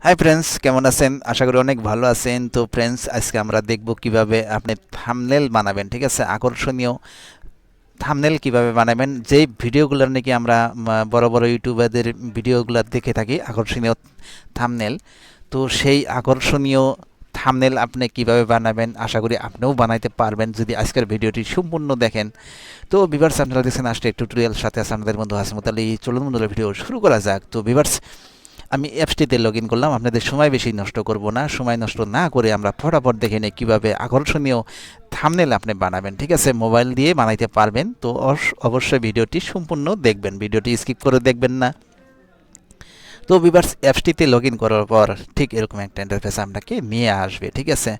Hi friends, কেমন আছেন? আশা করি অনেক ভালো আছেন। তো ফ্রেন্ডস, আজকে আমরা দেখব কিভাবে আপনি থাম্বনেল বানাবেন। ঠিক আছে, আকর্ষণীয় থাম্বনেল কিভাবে বানাবেন। যেই ভিডিওগুলোর নাকি আমরা বড় বড় ইউটিউবারদের ভিডিওগুলো দেখে থাকি আকর্ষণীয় থাম্বনেল, তো সেই আকর্ষণীয় থাম্বনেল আপনি কিভাবে বানাবেন আশা করি আপনিও বানাইতে পারবেন যদি আজকের ভিডিওটি সম্পূর্ণ দেখেন। তো ভিউয়ার্স, আপনারা দেখছেন আজটেক টিউটোরিয়াল, সাথে আছে আমাদের বন্ধু হাসিমুত আলী। চলুন বন্ধুরা, ভিডিও শুরু করা যাক। তো ভিউয়ার্স, আমি অ্যাপসটিতে লগ ইন করলাম। আপনাদের সময় বেশি নষ্ট করব না, সময় নষ্ট না করে আমরা ফটাফট দেখে নিই কীভাবে আকর্ষণীয় থাম্বনেল আপনি বানাবেন। ঠিক আছে, মোবাইল দিয়ে বানাইতে পারবেন। তো অবশ্যই ভিডিওটি সম্পূর্ণ দেখবেন, ভিডিওটি স্কিপ করে দেখবেন না। তো ভিউয়ার্স, অ্যাপসটিতে লগ ইন করার পর ঠিক এরকম একটা ইন্টারফেস আপনাকে নিয়ে আসবে। ঠিক আছে,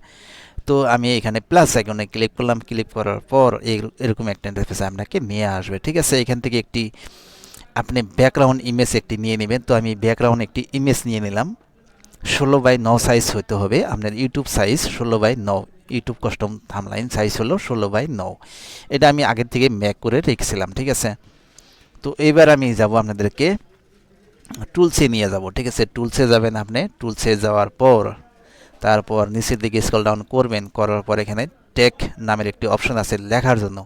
তো আমি এখানে প্লাস আইকনে ক্লিক করলাম। ক্লিক করার পর এরকম একটা ইন্টারফেস আপনাকে নিয়ে আসবে। ঠিক আছে, এখান থেকে একটি আপনি ব্যাকগ্রাউন্ড ইমেজ একটি নিয়ে নেবেন। তো আমি ব্যাকগ্রাউন্ড একটি ইমেজ নিয়ে নিলাম। 16:9 সাইজ হতে হবে। আপনার YouTube size 16:9, YouTube custom thumbnail size হলো 16:9। এটা আমি আগের থেকে মেক করে রেখেছিলাম। ঠিক আছে, তো এবার আমি যাব আপনাদেরকে টুলসে নিয়ে যাব। ঠিক আছে, টুলসে যাবেন আপনি। টুলসে যাওয়ার পর তারপর নিচের দিকে স্ক্রল ডাউন করবেন। করার পর এখানে টেক নামের একটি অপশন আছে লেখার জন্য,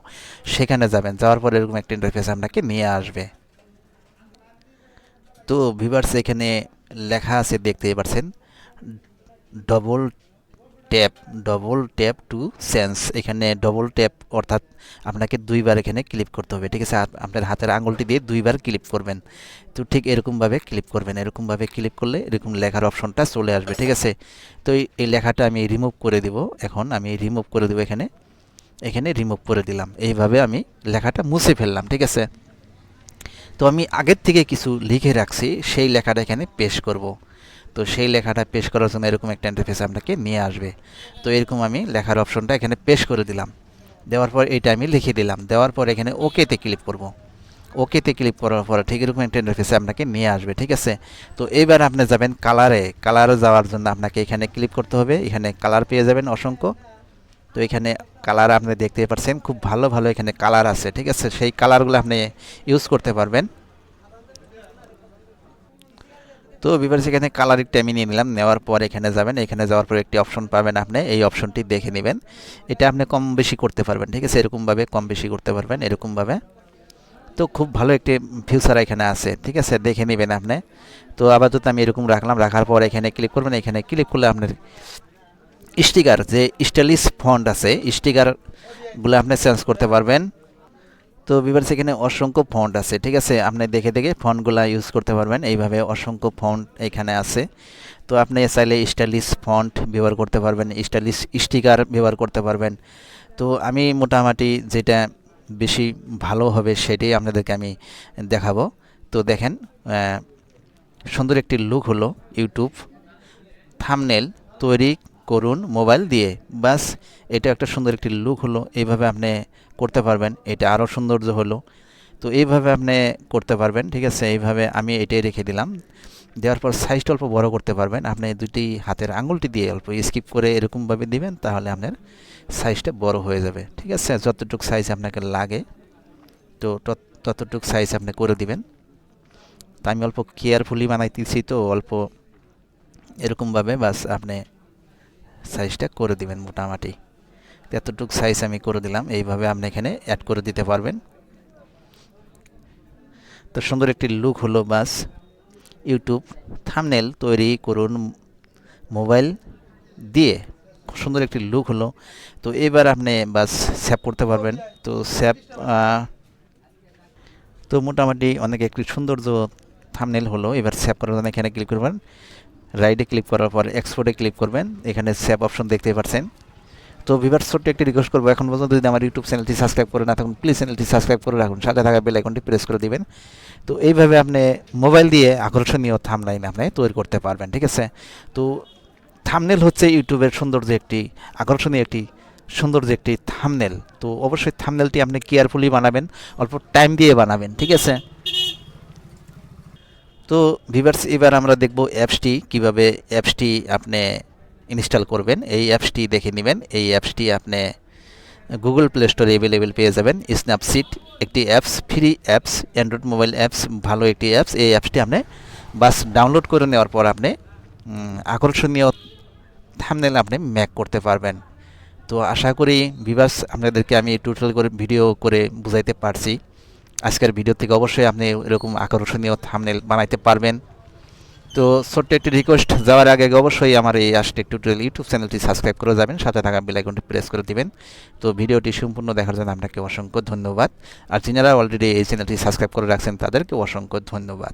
সেখানে যাবেন। যাওয়ার পর এরকম একটা ইন্টারফেস আপনাকে নিয়ে আসবে। তো ভিউয়ার্স, এখানে লেখা আছে দেখতে পাচ্ছেন, double tap, double tap to change. এখানে ডবল ট্যাপ অর্থাৎ আপনাকে দুইবার এখানে ক্লিক করতে হবে। ঠিক আছে, আপনার হাতের আঙুলটি দিয়ে দুইবার ক্লিক করবেন। তো ঠিক এরকমভাবে ক্লিক করবেন। এরকমভাবে ক্লিক করলে এরকম লেখার অপশনটা চলে আসবে। ঠিক আছে, তো এই লেখাটা আমি রিমুভ করে দেব। এখন আমি রিমুভ করে দেবো। এখানে এখানে রিমুভ করে দিলাম। এইভাবে আমি লেখাটা মুছে ফেললাম। ঠিক আছে, তো আমি আগের থেকে কিছু লিখে রাখছি, সেই লেখাটা এখানে পেস্ট করব। তো সেই লেখাটা পেস্ট করার জন্য এরকম একটা ইন্টারফেস আপনাকে নিয়ে আসবে। তো এরকম আমি লেখার অপশনটা এখানে পেস্ট করে দিলাম। দেওয়ার পর এইটা আমি লিখে দিলাম। দেওয়ার পর এখানে ওকেতে ক্লিক করব। ওকেতে ক্লিক করার পর ঠিক এরকম একটা ইন্টারফেসে আপনাকে নিয়ে আসবে। ঠিক আছে, তো এবার আপনি যাবেন কালারে। কালারে যাওয়ার জন্য আপনাকে এখানে ক্লিক করতে হবে। এখানে কালার পেয়ে যাবেন অসংখ্য। তো এখানে কালার আপনি দেখতে পাচ্ছেন, খুব ভালো ভালো এখানে কালার আছে। ঠিক আছে, সেই কালারগুলো আপনি ইউজ করতে পারবেন। তো ভিউয়ার্স, এখানে কালার একটা আমি নিয়ে নিলাম। নেওয়ার পর এখানে যাবেন। এখানে যাওয়ার পর একটি অপশন পাবেন আপনি, এই অপশনটি দেখে নেবেন। এটা আপনি কম বেশি করতে পারবেন। ঠিক আছে, এরকমভাবে কম বেশি করতে পারবেন, এরকমভাবে। তো খুব ভালো একটি ফিউচার এখানে আছে। ঠিক আছে, দেখে নেবেন আপনি। তো আপাতত আমি এরকম রাখলাম। রাখার পর এখানে ক্লিক করবেন। এখানে ক্লিক করলে আপনার স্টিকার, যে স্টাইলিশ ফন্ট আছে, স্টিকারগুলো আপনি চেঞ্জ করতে পারবেন। তো ভিউয়ার্স, এখানে অসংখ্য ফন্ট আছে। ঠিক আছে, আপনি দেখে দেখে ফন্টগুলো ইউজ করতে পারবেন। এইভাবে অসংখ্য ফন্ট এখানে আছে। তো আপনি চাইলে স্টাইলিশ ফন্ট ব্যবহার করতে পারবেন, স্টাইলিশ স্টিকার ব্যবহার করতে পারবেন। তো আমি মোটামুটি যেটা বেশি ভালো হবে সেটাই আপনাদেরকে আমি দেখাবো। তো দেখেন, সুন্দর একটি লুক হলো ইউটিউব থাম্বনেল তৈরি করুন মোবাইল দিয়ে। বাস, এটা একটা সুন্দর একটি লুক হলো। এইভাবে আপনি করতে পারবেন। এটা আরও সৌন্দর্য হলো। তো এইভাবে আপনি করতে পারবেন। ঠিক আছে, এইভাবে আমি এটাই রেখে দিলাম। দেওয়ার পর সাইজটা অল্প বড় করতে পারবেন। আপনি দুটি হাতের আঙুলটি দিয়ে অল্প স্কিপ করে এরকমভাবে দিবেন, তাহলে আপনার সাইজটা বড় হয়ে যাবে। ঠিক আছে, যতটুকু সাইজ আপনাকে লাগে তো ততটুকু সাইজ আপনি করে দিবেন। তো আমি অল্প কেয়ারফুলি বানাইতেছি, তো অল্প এরকমভাবে বাস আপনি সাইজটা করে দিবেন মোটামুটি। এতটুকু সাইজ আমি করে দিলাম। এইভাবে আপনি এখানে অ্যাড করে দিতে পারবেন। তো সুন্দর একটি লুক হলো। বাস, ইউটিউব থাম্বনেল তৈরি করুন মোবাইল দিয়ে, খুব সুন্দর একটি লুক হলো। তো এবার আপনি বাস সেভ করতে পারবেন। তো সেভ, তো মোটামুটি অনেক একটি সৌন্দর্য থাম্বনেল হলো। এবার সেভ করার জন্য এখানে ক্লিক করবেন। রাইটে ক্লিক করার পর এক্সপোর্টে ক্লিক করবেন। এখানে সেভ অপশন দেখতে পাচ্ছেন। তো ভিউয়ার্স, ছোট্ট একটি রিকোয়েস্ট করবো, এখন পর্যন্ত যদি আমার ইউটিউব চ্যানেলটি সাবস্ক্রাইব করে না থাকুন, প্লিজ চ্যানেলটি সাবস্ক্রাইব করে রাখুন, সাথে থাকা বেল আইকনটি প্রেস করে দিবেন। তো এইভাবে আপনি মোবাইল দিয়ে আকর্ষণীয় থাম্বনেল আপনি তৈরি করতে পারবেন। ঠিক আছে, তো থাম্বনেল হচ্ছে ইউটিউবের সৌন্দর্য একটি থাম্বনেল। তো অবশ্যই থাম্বনেলটি আপনি কেয়ারফুলি বানাবেন, অল্প টাইম দিয়ে বানাবেন। ঠিক আছে, তো ভিউয়ার্স, এবার আমরা দেখব অ্যাপসটি আপনি ইনস্টল করবেন। এই অ্যাপসটি দেখে নেবেন। এই অ্যাপসটি আপনি গুগল প্লে স্টোরে অ্যাভেলেবেল পেয়ে যাবেন। স্ন্যাপসিট একটি apps, free apps, Android mobile apps, ভালো একটি অ্যাপস। এই অ্যাপসটি আপনি বাস ডাউনলোড করে নেওয়ার পর আপনি আকর্ষণীয় থাম্বনেল আপনি মেক করতে পারবেন। তো আশা করি ভিউয়ার্স আপনাদেরকে আমি টিউটোরিয়াল করে ভিডিও করে বুঝাইতে পারছি। আজকের ভিডিও থেকে অবশ্যই আপনি এরকম আকর্ষণীয় থাম্বনেল বানাইতে পারবেন। তো ছোট্ট একটি রিকোয়েস্ট, যাওয়ার আগে অবশ্যই আমার এই আশটেক টিউটোরিয়াল ইউটিউব চ্যানেলটি সাবস্ক্রাইব করে যাবেন, সাথে থাকা বেল আইকনটি প্রেস করে দিবেন। তো ভিডিওটি সম্পূর্ণ দেখার জন্য আপনাকে অসংখ্য ধন্যবাদ। আর যিনারা অলরেডি এই চ্যানেলটি সাবস্ক্রাইব করে রাখছেন তাদেরকে অসংখ্য ধন্যবাদ।